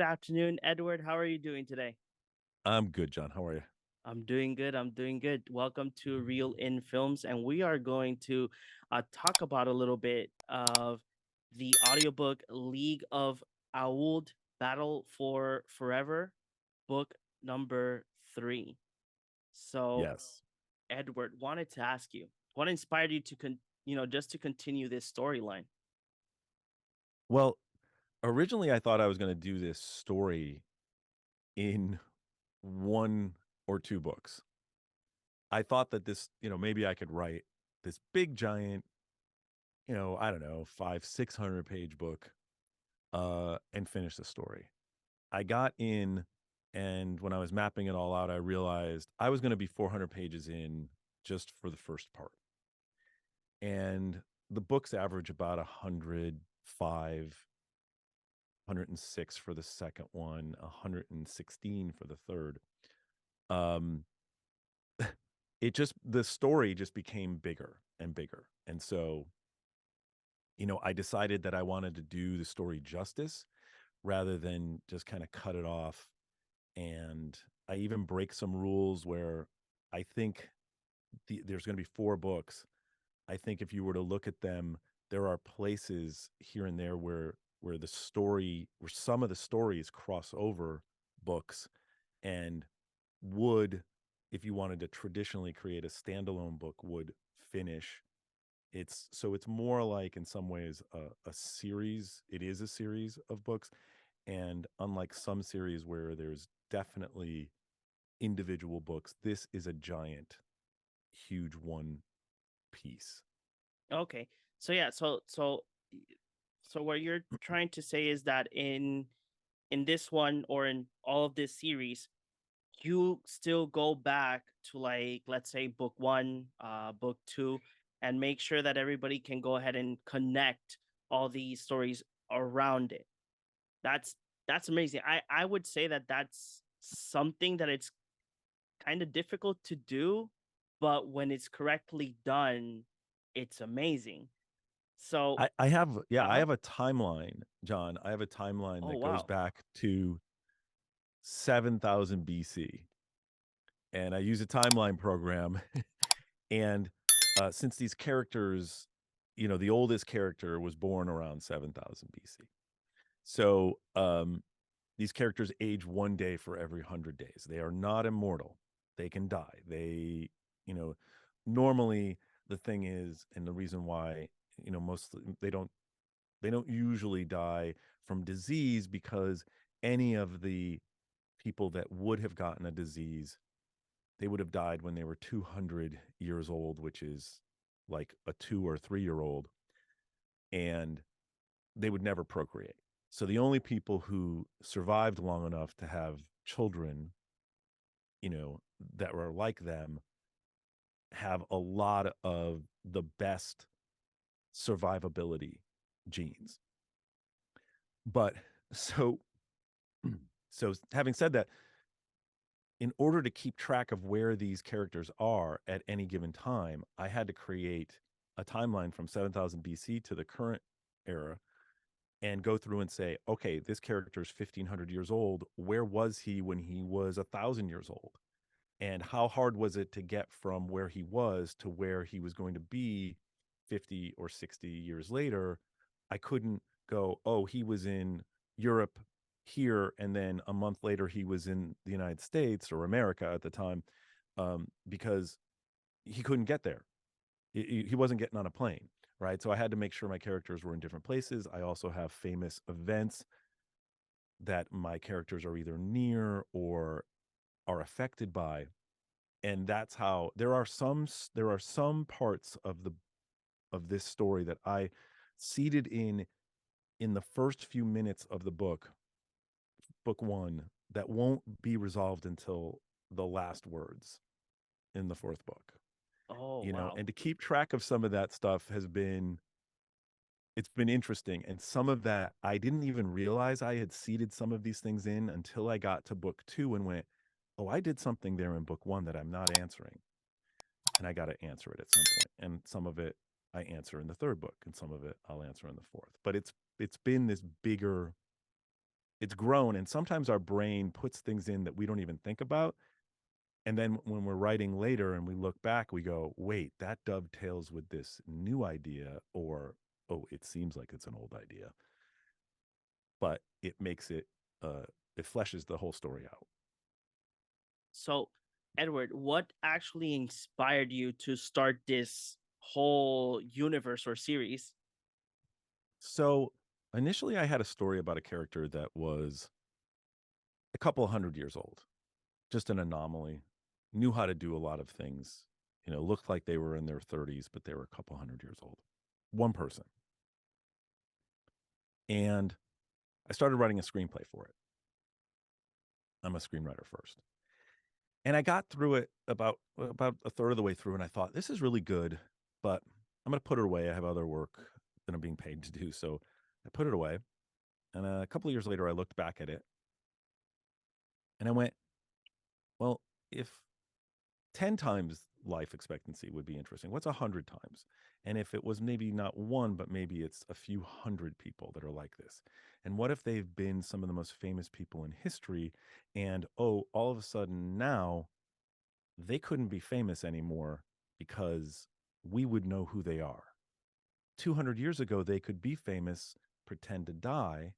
Good afternoon, Edward. How are you doing today? I'm good, John. How are you? I'm doing good. I'm doing good. Welcome to Real In Films, and we are going to talk about a little bit of the audiobook League of Auld Battle for Forever, book number 3. So, Yes. Edward, wanted to ask you, what inspired you to just to continue this storyline? Well, originally I thought I was going to do this story in one or two books. I thought that maybe I could write this big giant, I don't know, 600 page book, and finish the story. I got in, and when I was mapping it all out, I realized I was going to be 400 pages in just for the first part. And the books average about 105, 106 for the second one, 116 for the third. Um, the story just became bigger and bigger. And so, I decided that I wanted to do the story justice rather than just kind of cut it off. And I even break some rules where I think there's going to be four books. I think if you were to look at them, there are places here and there where some of the stories cross over books, and would, if you wanted to traditionally create a standalone book, would finish. It's more like, in some ways, a series. It is a series of books, and unlike some series where there's definitely individual books, this is a giant, huge one piece. Okay. So yeah, so what you're trying to say is that in this one or in all of this series, you still go back to, like, let's say book 1, book 2, and make sure that everybody can go ahead and connect all these stories around it. That's that's amazing. I would say that that's something that it's kind of difficult to do, but when it's correctly done, it's amazing. So, I have, yeah, I uh-huh. have a timeline, John. I have a timeline Oh, that goes wow. back to 7,000 BC, and I use a timeline program. And since these characters, the oldest character was born around 7,000 BC, so these characters age one day for every 100 days. They are not immortal. They can die. You know, normally the thing is, and the reason why, most they don't usually die from disease, because any of the people that would have gotten a disease, they would have died when they were 200 years old, which is like a 2 or 3 year old, and they would never procreate. So the only people who survived long enough to have children, that were like them, have a lot of the best survivability genes. But so so having said that, in order to keep track of where these characters are at any given time, I had to create a timeline from 7,000 BC to the current era and go through and say, okay, this character is 1,500 years old. Where was he when he was 1,000 years old? And how hard was it to get from where he was to where he was going to be 50 or 60 years later? I couldn't go, oh, he was in Europe here, and then a month later he was in the United States or America at the time, because he couldn't get there. He wasn't getting on a plane, right? So I had to make sure my characters were in different places. I also have famous events that my characters are either near or are affected by, and that's how there are some parts of this story that I seeded in the first few minutes of the book one, that won't be resolved until the last words in the fourth book. Oh, wow. And to keep track of some of that stuff it's been interesting. And some of that I didn't even realize I had seeded some of these things in until I got to book two and went, oh, I did something there in book one that I'm not answering, and I got to answer it at some point. And some of it I answer in the third book, and some of it I'll answer in the fourth. But it's been this bigger it's grown, and sometimes our brain puts things in that we don't even think about. And then when we're writing later and we look back, we go, wait, that dovetails with this new idea, or, oh, it seems like it's an old idea. But it makes it, it fleshes the whole story out. So, Edward, what actually inspired you to start this whole universe or series? So initially, I had a story about a character that was a couple 100 years old, just an anomaly, knew how to do a lot of things, looked like they were in their 30s, but they were a couple 100 years old. One person. And I started writing a screenplay for it. I'm a screenwriter first. And I got through it about a third of the way through, and I thought, this is really good, but I'm going to put it away. I have other work that I'm being paid to do. So I put it away. And a couple of years later, I looked back at it and I went, well, if 10 times life expectancy would be interesting, what's 100 times? And if it was maybe not one, but maybe it's a few hundred people that are like this? And what if they've been some of the most famous people in history? And oh, all of a sudden now they couldn't be famous anymore because we would know who they are. 200 years ago, they could be famous, pretend to die,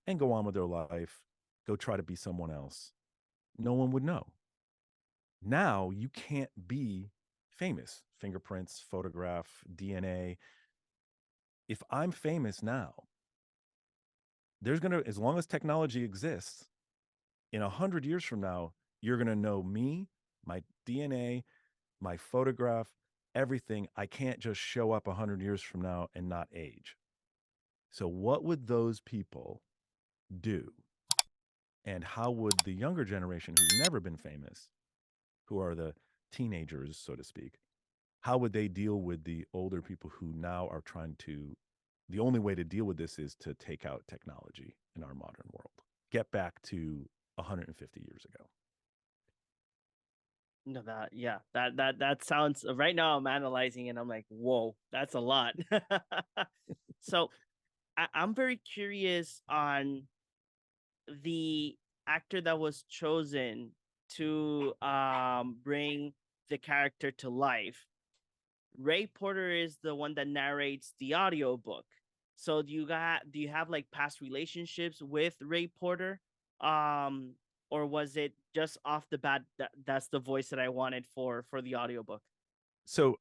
and go on with their life, go try to be someone else. No one would know. Now you can't be famous. Fingerprints, photograph, DNA. If I'm famous now, there's going to, as long as technology exists, in 100 years from now, you're going to know me, my DNA, my photograph, everything. I can't just show up 100 years from now and not age. So, what would those people do? And how would the younger generation who's never been famous, who are the teenagers, so to speak, how would they deal with the older people who now are trying to? The only way to deal with this is to take out technology in our modern world, get back to 150 years ago. No, that sounds. Right now, I'm analyzing and I'm like, whoa, that's a lot. So, I'm very curious on the actor that was chosen to bring the character to life. Ray Porter is the one that narrates the audiobook. So do you have like past relationships with Ray Porter? Um or was it just off the bat that's the voice that I wanted for the audiobook? So,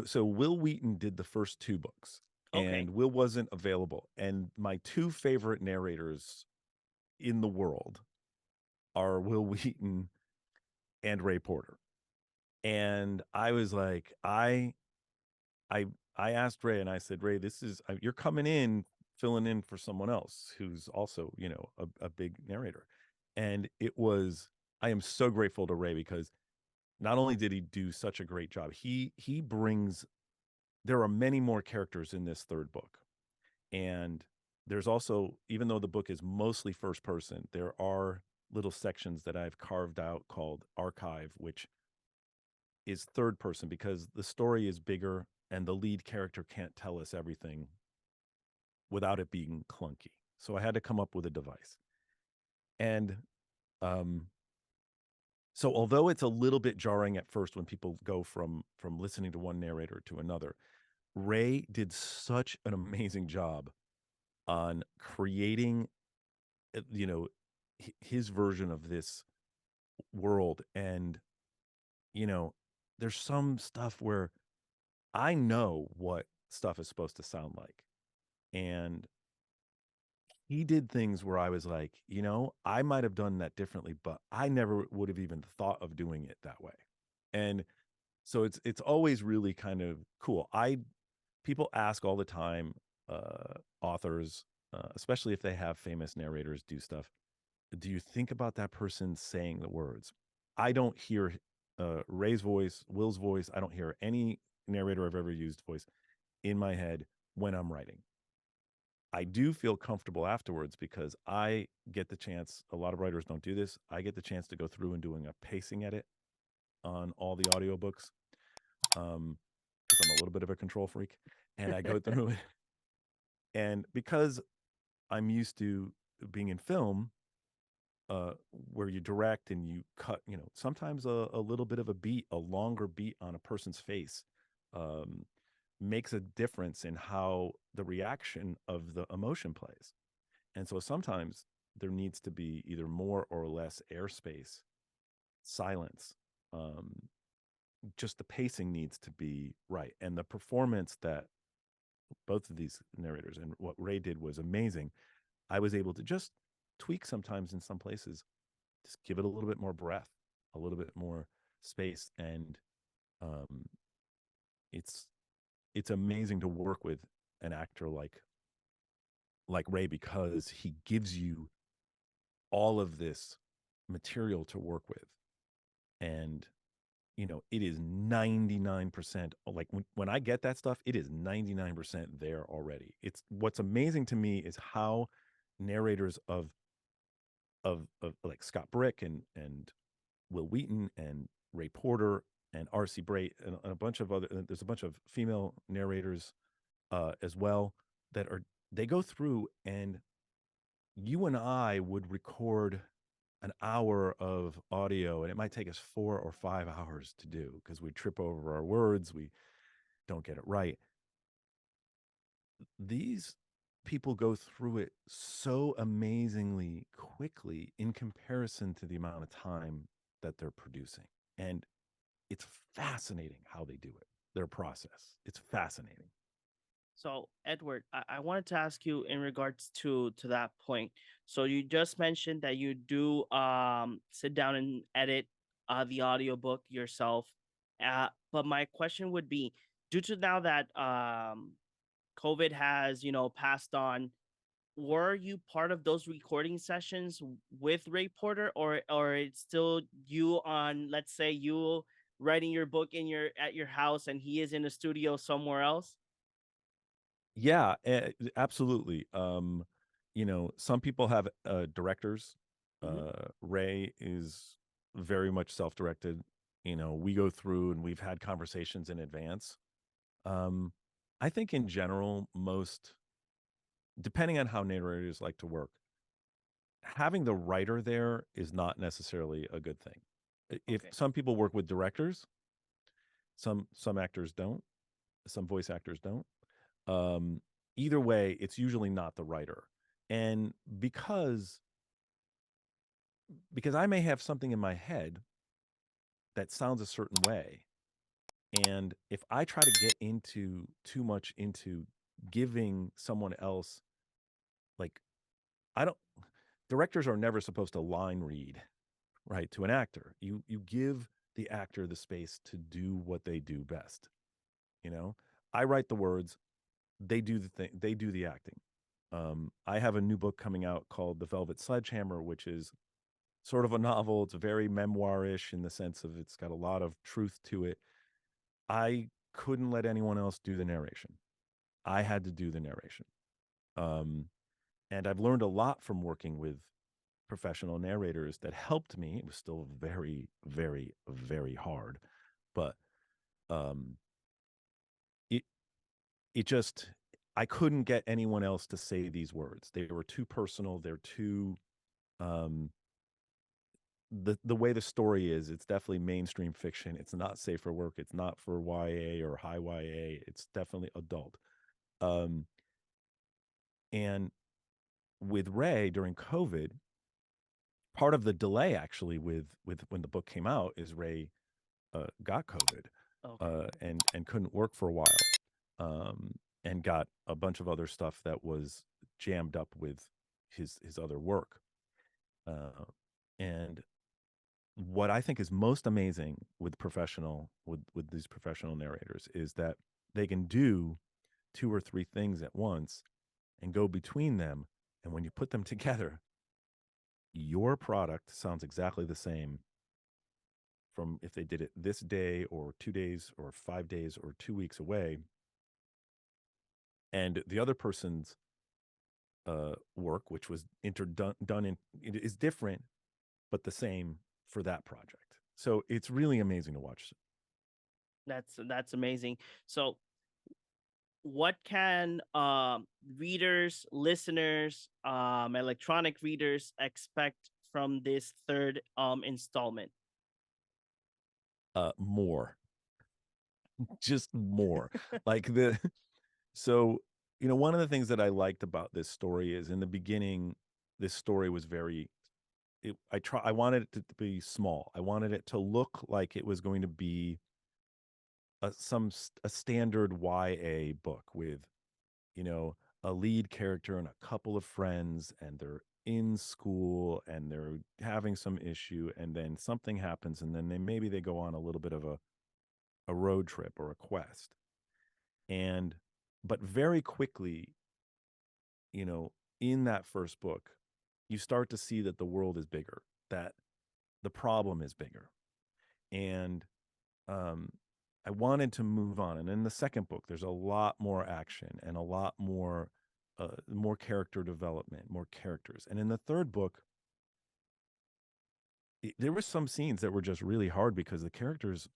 so Will Wheaton did the first two books, Okay. and Will wasn't available. And my two favorite narrators in the world are Will Wheaton and Ray Porter. And I was like, I I asked Ray, and I said, Ray, this is you're coming in filling in for someone else who's also, a big narrator. And it was, I am so grateful to Ray because not only did he do such a great job, he brings, there are many more characters in this third book. And there's also, even though the book is mostly first person, there are little sections that I've carved out called archive, which is third person because the story is bigger and the lead character can't tell us everything without it being clunky. So I had to come up with a device. And um, so although it's a little bit jarring at first when people go from listening to one narrator to another, Ray did such an amazing job on creating, you know, his version of this world. And, you know, there's some stuff where I know what stuff is supposed to sound like. And he did things where I was like, I might have done that differently, but I never would have even thought of doing it that way. And so it's always really kind of cool. People ask all the time, authors, especially if they have famous narrators do stuff, do you think about that person saying the words? I don't hear Ray's voice, Will's voice. I don't hear any narrator I've ever used voice in my head when I'm writing. I do feel comfortable afterwards because I get the chance. A lot of writers don't do this. I get the chance to go through and doing a pacing edit on all the audiobooks because I'm a little bit of a control freak. And I go through it. And because I'm used to being in film, where you direct and you cut, sometimes a little bit of a beat, a longer beat on a person's face, um, makes a difference in how the reaction of the emotion plays. And so sometimes there needs to be either more or less airspace, silence. Just the pacing needs to be right. And the performance that both of these narrators and what Ray did was amazing. I was able to just tweak sometimes in some places, just give it a little bit more breath, a little bit more space. And um, it's it's amazing to work with an actor like Ray, because he gives you all of this material to work with. And it is 99%, like when I get that stuff, it is 99% there already. It's what's amazing to me is how narrators of like Scott Brick and Will Wheaton and Ray Porter and R.C. Bray and a bunch of other, there's a bunch of female narrators as well, that are, they go through, and you and I would record an hour of audio and it might take us 4 or 5 hours to do because we trip over our words, we don't get it right. These people go through it so amazingly quickly in comparison to the amount of time that they're producing. And it's fascinating how they do it, their process. It's fascinating. So, Edward, I wanted to ask you in regards to that point. So, you just mentioned that you do sit down and edit the audiobook yourself. But my question would be, due to now that COVID has, passed on, were you part of those recording sessions with Ray Porter, or it's still you on, let's say, you writing your book in your at your house and he is in a studio somewhere else? Yeah, absolutely. Some people have directors. Hmm. Ray is very much self-directed. We go through and we've had conversations in advance. Um, I think in general, most, depending on how narrators like to work, having the writer there is not necessarily a good thing. If Okay. some people work with directors, some actors don't, some voice actors don't. Um, Either way, it's usually not the writer. And because I may have something in my head that sounds a certain way, and if I try to get into too much into giving someone else, like, I don't, directors are never supposed to line read, right, to an actor. You give the actor the space to do what they do best. You know, I write the words, they do the thing, they do the acting. I have a new book coming out called The Velvet Sledgehammer, which is sort of a novel. It's very memoir-ish in the sense of it's got a lot of truth to it. I couldn't let anyone else do the narration. I had to do the narration. Um, and I've learned a lot from working with professional narrators that helped me. It was still very, very, very hard, but um, it it just, I couldn't get anyone else to say these words. They were too personal. They're too um, the way the story is. It's definitely mainstream fiction. It's not safe for work. It's not for YA or high YA. It's definitely adult. Um, and with Ray during COVID, part of the delay actually with when the book came out is Ray got COVID Okay. and couldn't work for a while, um, and got a bunch of other stuff that was jammed up with his other work. Uh, and what I think is most amazing with these professional narrators is that they can do 2 or 3 things at once and go between them. And when you put them together, your product sounds exactly the same from if they did it this day or 2 days or 5 days or 2 weeks away. And the other person's work, which was done in, it is different, but the same for that project. So it's really amazing to watch. That's amazing. So, what can readers, listeners, electronic readers expect from this third installment? More, just more. Like the so one of the things that I liked about this story is in the beginning, this story was very. I wanted it to be small. I wanted it to look like it was going to be a standard YA book with you know, a lead character and a couple of friends, and they're in school and they're having some issue, and then something happens, and then maybe they go on a little bit of a road trip or a quest. And but very quickly, you know, in that first book, you start to see that the world is bigger, that the problem is bigger. And um I wanted to move on. And in the second book, there's a lot more action and a lot more character development, more characters. And in the third book, there were some scenes that were just really hard because the characters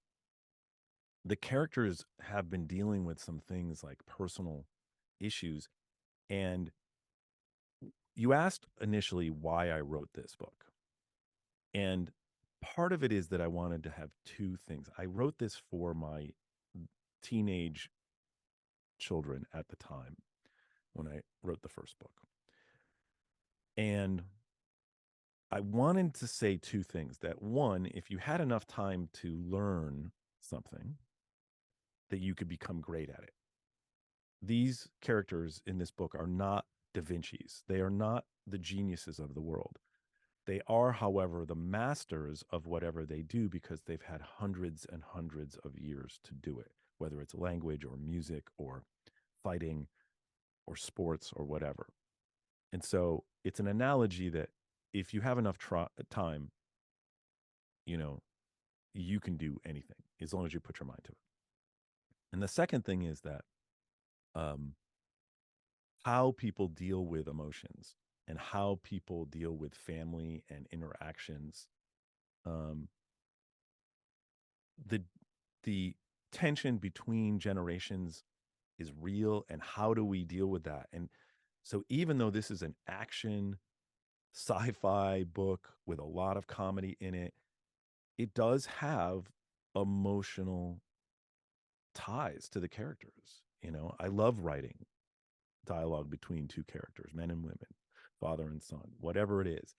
have been dealing with some things like personal issues. And you asked initially why I wrote this book. And part of it is that I wanted to have two things. I wrote this for my teenage children at the time when I wrote the first book. And I wanted to say two things: that one, if you had enough time to learn something, that you could become great at it. These characters in this book are not Da Vinci's. They are not the geniuses of the world. They are, however, the masters of whatever they do because they've had hundreds and hundreds of years to do it, whether it's language or music or fighting or sports or whatever. And so it's an analogy that if you have enough time, you know, you can do anything as long as you put your mind to it. And the second thing is that um, how people deal with emotions and how people deal with family and interactions. Um, the the tension between generations is real, and how do we deal with that? And so, even though this is an action sci-fi book with a lot of comedy in it, it does have emotional ties to the characters. I love writing dialogue between two characters, men and women, father and son, whatever it is,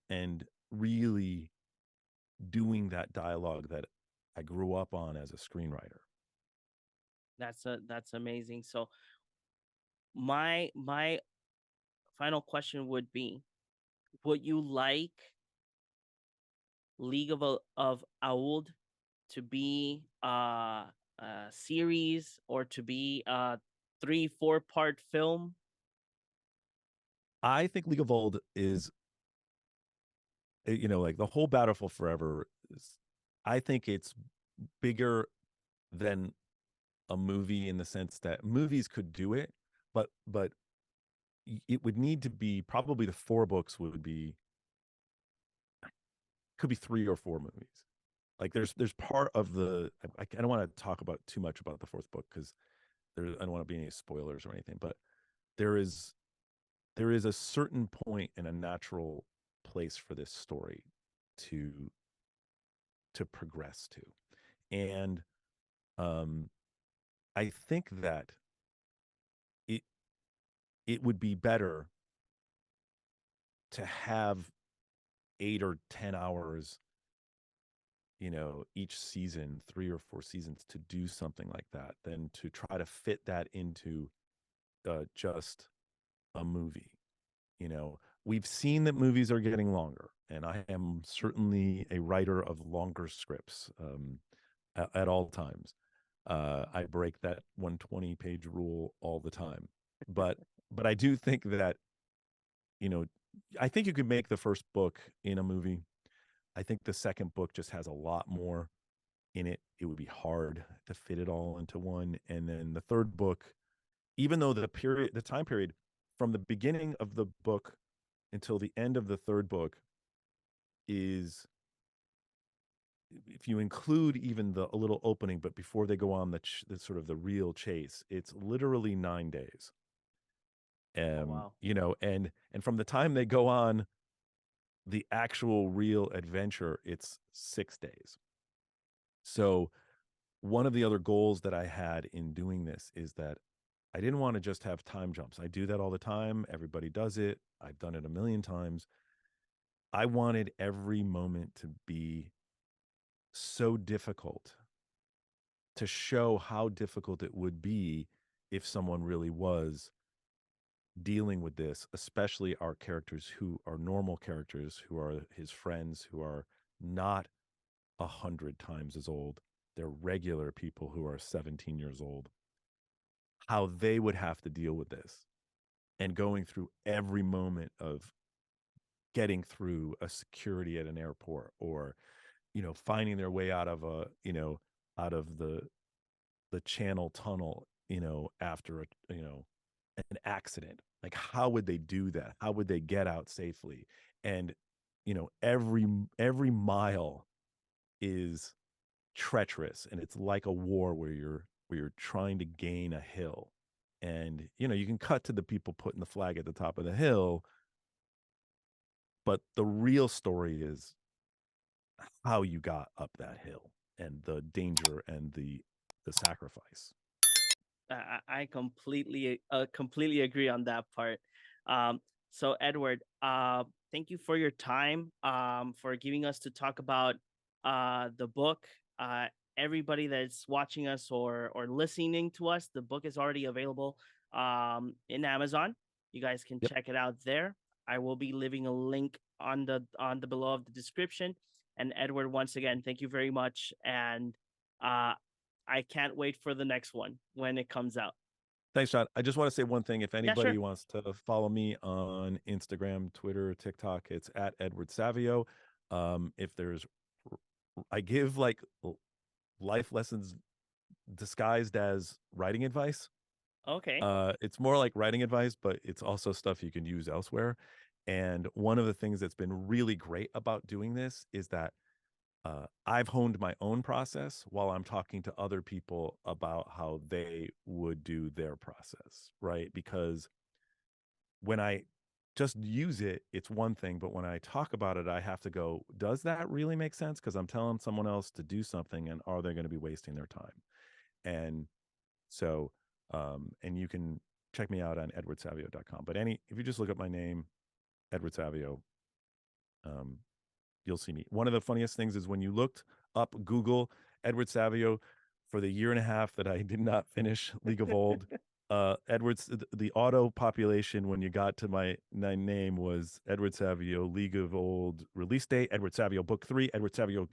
and really doing that dialogue that I grew up on as a screenwriter. That's amazing. So my final question would be: would you like League of Auld to be a series, or to be a 3-4 part film? I think League of Old is, like the whole Battle for Forever is, I think it's bigger than a movie in the sense that movies could do it, but it would need to be, probably the four books would be, could be three or four movies. Like there's part of I don't want to talk about too much about the fourth book because I don't want to be any spoilers or anything, but there is there is a certain point and a natural place for this story to progress to. And um I think that it it would be better to have 8 or 10 hours, each season, 3 or 4 seasons, to do something like that than to try to fit that into just a movie. We've seen that movies are getting longer, and I am certainly a writer of longer scripts, at all times. I break that 120-page rule all the time, but I do think that you know I think you could make the first book in a movie. I think the second book just has a lot more in it. It would be hard to fit it all into one. And then the third book, even though the time period from the beginning of the book until the end of the third book is if you include even a little opening, but before they go on the sort of the real chase, it's literally 9 days. Oh wow. You know, and from the time they go on the actual real adventure, it's 6 days. So one of the other goals that I had in doing this is that I didn't want to just have time jumps. I do that all the time. Everybody does it. I've done it a million times. I wanted every moment to be so difficult, to show how difficult it would be if someone really was dealing with this, especially our characters who are normal characters, who are his friends, who are not 100 times as old. They're regular people who are 17 years old, how they would have to deal with this and going through every moment of getting through a security at an airport, or, you know, finding their way out of out of the channel tunnel, you know, after an accident. Like, how would they do that? How would they get out safely? And, you know, every mile is treacherous, and it's like a war where you're trying to gain a hill. And, you know, you can cut to the people putting the flag at the top of the hill, but the real story is how you got up that hill, and the danger and the sacrifice. I completely agree on that part. So Edward, thank you for your time, for giving us to talk about the book. Uh, Everybody that's watching us or listening to us, the book is already available in Amazon. You guys can Yep. check it out there. I will be leaving a link on the below of the description. And Edward, once again, thank you very much. And uh, I can't wait for the next one when it comes out. Thanks, John. I just want to say one thing. If Yeah, anybody sure. wants to follow me on Instagram, Twitter, TikTok, it's at Edward Savio. If there's, I give like life lessons disguised as writing advice. Okay. It's more like writing advice, but it's also stuff you can use elsewhere. And one of the things that's been really great about doing this is that I've honed my own process while I'm talking to other people about how they would do their process, right? Because when I just use it, it's one thing, but when I talk about it, I have to go, does that really make sense? Because I'm telling someone else to do something, and are they going to be wasting their time? And so, and you can check me out on edwardsavio.com. But if you just look up my name, Edward Savio, um, you'll see me. One of the funniest things is when you looked up Google Edward Savio for the year and a half that I did not finish League of Auld, Edwards, the auto population when you got to my name was Edward Savio, League of Auld release date, Edward Savio book 3, Edward Savio,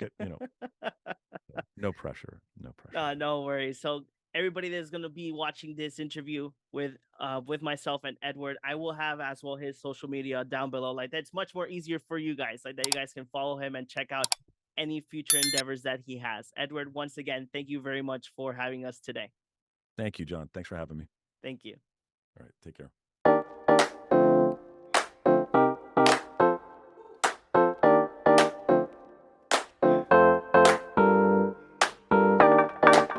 no pressure, no pressure. No worries. So everybody that's gonna be watching this interview with myself and Edward, I will have as well his social media down below. Like that's much more easier for you guys. Like that you guys can follow him and check out any future endeavors that he has. Edward, once again, thank you very much for having us today. Thank you, John. Thanks for having me. Thank you. All right, take care.